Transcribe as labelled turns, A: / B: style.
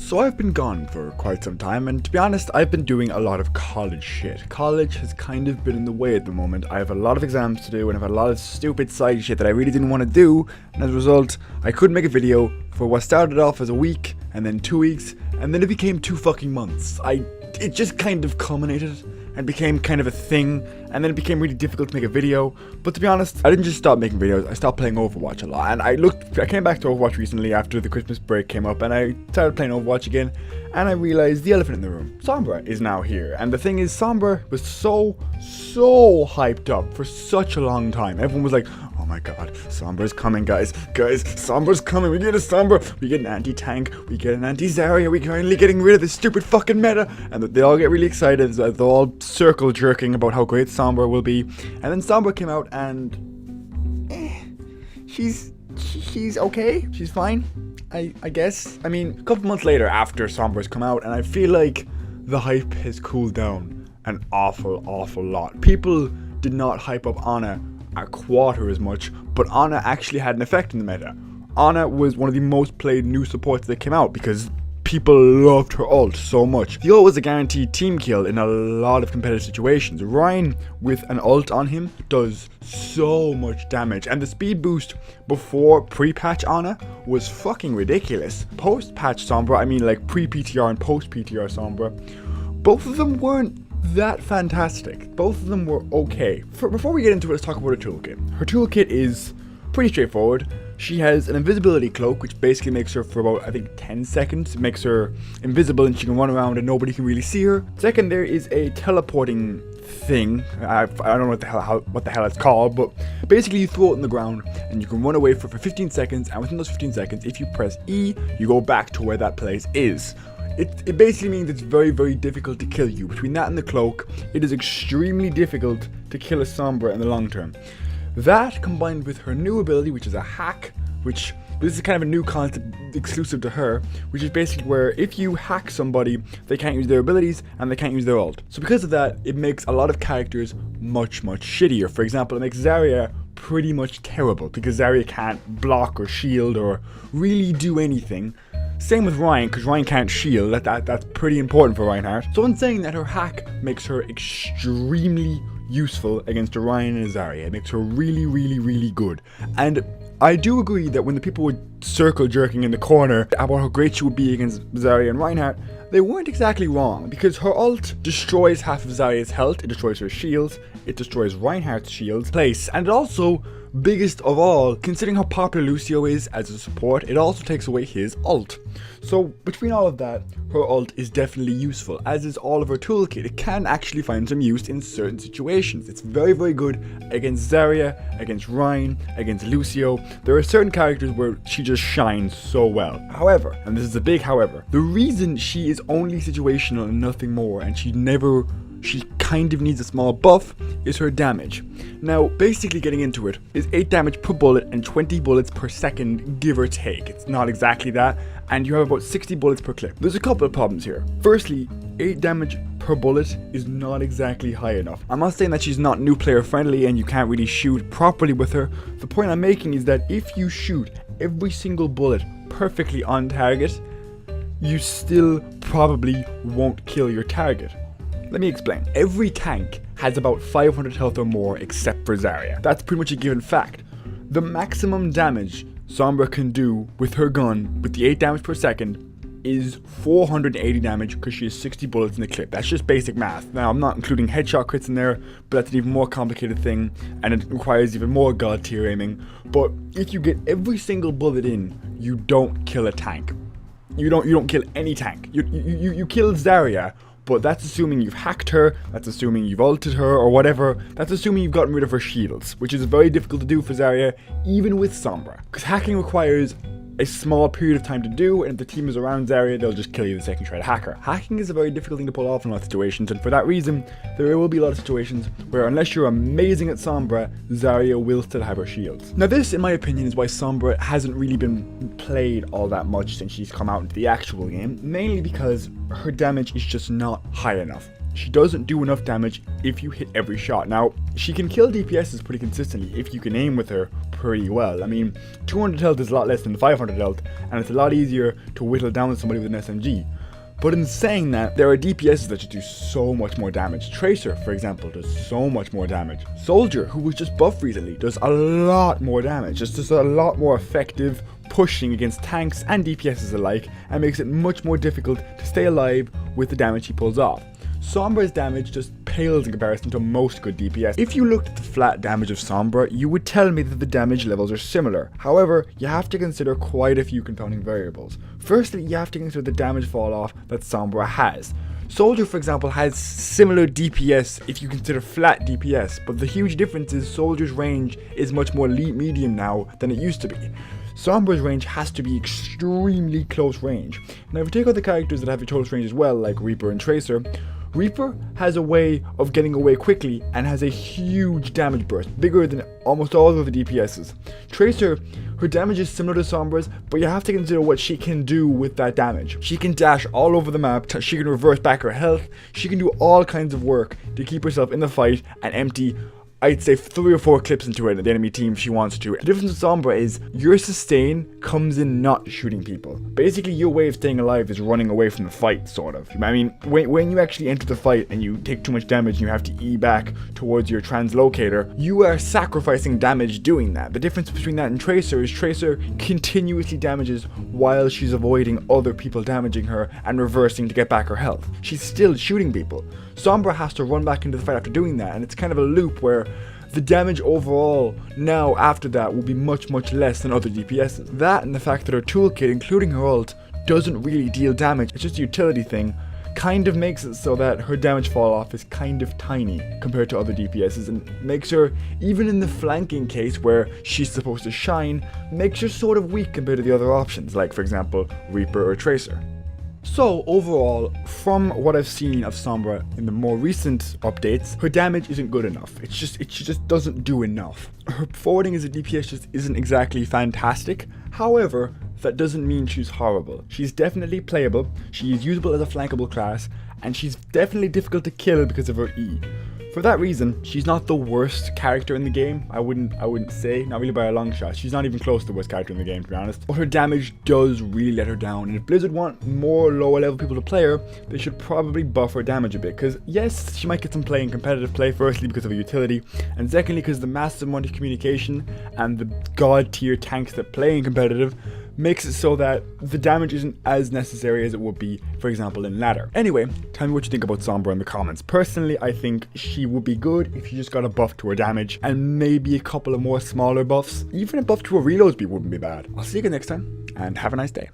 A: So I've been gone for quite some time, and to be honest, I've been doing a lot of college shit. College has kind of been in the way at the moment. I have a lot of exams to do, and I've had a lot of stupid side shit that I really didn't want to do, and as a result, I couldn't make a video for what started off as a week, and then 2 weeks, and then it became 2 fucking months. It just kind of culminated and became kind of a thing, and then it became really difficult to make a video. But to be honest, I didn't just stop making videos, I stopped playing Overwatch a lot. And I came back to Overwatch recently after the Christmas break came up, and I started playing Overwatch again, and I realized the elephant in the room. Sombra is now here, and the thing is, Sombra was so hyped up for such a long time. Everyone was like, oh my god, Sombra's coming, guys, Sombra's coming, we get a Sombra, we get an anti-tank, we get an anti-Zarya, we're finally getting rid of this stupid fucking meta, and they all get really excited, they're all circle jerking about how great Sombra will be, and then Sombra came out, and she's okay, she's fine, I guess. I mean, a couple months later after Sombra's come out, and I feel like the hype has cooled down an awful lot. People did not hype up Ana a quarter as much, but Ana actually had an effect in the meta. Ana was one of the most played new supports that came out because people loved her ult so much. The ult was a guaranteed team kill in a lot of competitive situations. Ryan with an ult on him does so much damage, and the speed boost before pre-patch Ana was fucking ridiculous. Post-patch Sombra, I mean like pre-PTR and post-PTR Sombra, both of them weren't that fantastic. Both of them were okay. Before we get into it, let's talk about her toolkit. Her toolkit is pretty straightforward. She has an invisibility cloak, which basically makes her for about, I think, 10 seconds. It makes her invisible and she can run around and nobody can really see her. Second, there is a teleporting thing. I don't know what the hell it's called, but basically you throw it on the ground and you can run away for 15 seconds, and within those 15 seconds, if you press E, you go back to where that place is. It basically means it's very difficult to kill you. Between that and the cloak, it is extremely difficult to kill a Sombra in the long term. That combined with her new ability, which is a hack, which this is kind of a new concept exclusive to her, which is basically where if you hack somebody, they can't use their abilities and they can't use their ult. So because of that, it makes a lot of characters much shittier. For example, it makes Zarya pretty much terrible because Zarya can't block or shield or really do anything. Same with Ryan, because Ryan can't shield. That's pretty important for Reinhardt. So in saying that, her hack makes her extremely useful against a Ryan and a Zarya. It makes her really good. And I do agree that when the people were circle jerking in the corner about how great she would be against Zarya and Reinhardt, they weren't exactly wrong, because her ult destroys half of Zarya's health, it destroys her shields, it destroys Reinhardt's shields, place, and it also, biggest of all, considering how popular Lucio is as a support, it also takes away his ult. So between all of that, her ult is definitely useful, as is all of her toolkit. It can actually find some use in certain situations. It's very good against Zarya, against Ryan, against Lucio. There are certain characters where she just shines so well. However, and this is a big however, the reason she is only situational and nothing more, and she kind of needs a small buff, is her damage. Now, basically getting into it, is 8 damage per bullet and 20 bullets per second, give or take. It's not exactly that, and you have about 60 bullets per clip. There's a couple of problems here. Firstly, 8 damage per bullet is not exactly high enough. I'm not saying that she's not new player friendly and you can't really shoot properly with her. The point I'm making is that if you shoot every single bullet perfectly on target, you still probably won't kill your target. Let me explain. Every tank has about 500 health or more except for Zarya. That's pretty much a given fact. The maximum damage Sombra can do with her gun, with the 8 damage per second, is 480 damage because she has 60 bullets in the clip. That's just basic math. Now, I'm not including headshot crits in there, but that's an even more complicated thing, and it requires even more god tier aiming. But if you get every single bullet in, you don't kill a tank. You don't kill any tank. You kill Zarya, but that's assuming you've hacked her, that's assuming you've ulted her or whatever, that's assuming you've gotten rid of her shields, which is very difficult to do for Zarya, even with Sombra. Because hacking requires a small period of time to do, and if the team is around Zarya, they'll just kill you the second you try to hack her. Hacking is a very difficult thing to pull off in a lot of situations, and for that reason, there will be a lot of situations where unless you're amazing at Sombra, Zarya will still have her shields. Now this, in my opinion, is why Sombra hasn't really been played all that much since she's come out into the actual game, mainly because her damage is just not high enough. she doesn't do enough damage if you hit every shot. Now, she can kill DPSs pretty consistently if you can aim with her pretty well. I mean, 200 health is a lot less than 500 health, and it's a lot easier to whittle down somebody with an SMG. But in saying that, there are DPSs that just do so much more damage. Tracer, for example, does so much more damage. Soldier, who was just buffed recently, does a lot more damage. Just a lot more effective pushing against tanks and DPSs alike, and makes it much more difficult to stay alive with the damage he pulls off. Sombra's damage just pales in comparison to most good DPS. If you looked at the flat damage of Sombra, you would tell me that the damage levels are similar. However, you have to consider quite a few confounding variables. Firstly, you have to consider the damage fall off that Sombra has. Soldier, for example, has similar DPS if you consider flat DPS, but the huge difference is Soldier's range is much more medium now than it used to be. Sombra's range has to be extremely close range. Now, if you take out the characters that have a close range as well, like Reaper and Tracer, Reaper has a way of getting away quickly and has a huge damage burst, bigger than almost all of the DPSs. Tracer, her damage is similar to Sombra's, but you have to consider what she can do with that damage. She can dash all over the map, she can reverse back her health, she can do all kinds of work to keep herself in the fight and empty, I'd say 3 or 4 clips into it at the enemy team if she wants to. The difference with Sombra is your sustain comes in not shooting people. Basically, your way of staying alive is running away from the fight, sort of. I mean, when you actually enter the fight and you take too much damage and you have to E back towards your translocator, you are sacrificing damage doing that. The difference between that and Tracer is Tracer continuously damages while she's avoiding other people damaging her and reversing to get back her health. She's still shooting people. Sombra has to run back into the fight after doing that, and it's kind of a loop where the damage overall now after that will be much less than other DPSs. That and the fact that her toolkit, including her ult, doesn't really deal damage, it's just a utility thing, kind of makes it so that her damage fall off is kind of tiny compared to other DPSs, and makes her, even in the flanking case where she's supposed to shine, makes her sort of weak compared to the other options, like for example Reaper or Tracer. So overall, from what I've seen of Sombra in the more recent updates, her damage isn't good enough. She just doesn't do enough. Her forwarding as a DPS just isn't exactly fantastic. However, that doesn't mean she's horrible. She's definitely playable, she is usable as a flankable class, and she's definitely difficult to kill because of her E. For that reason, she's not the worst character in the game. I wouldn't say, not really by a long shot. She's not even close to the worst character in the game, to be honest. But her damage does really let her down, and if Blizzard want more lower level people to play her, they should probably buff her damage a bit. Because yes, she might get some play in competitive play, firstly because of her utility, and secondly because the massive amount of communication and the god tier tanks that play in competitive makes it so that the damage isn't as necessary as it would be, for example, in ladder. Anyway, tell me what you think about Sombra in the comments. Personally, I think she would be good if you just got a buff to her damage, and maybe a couple of more smaller buffs. Even a buff to her reload speed wouldn't be bad. I'll see you again next time, and have a nice day.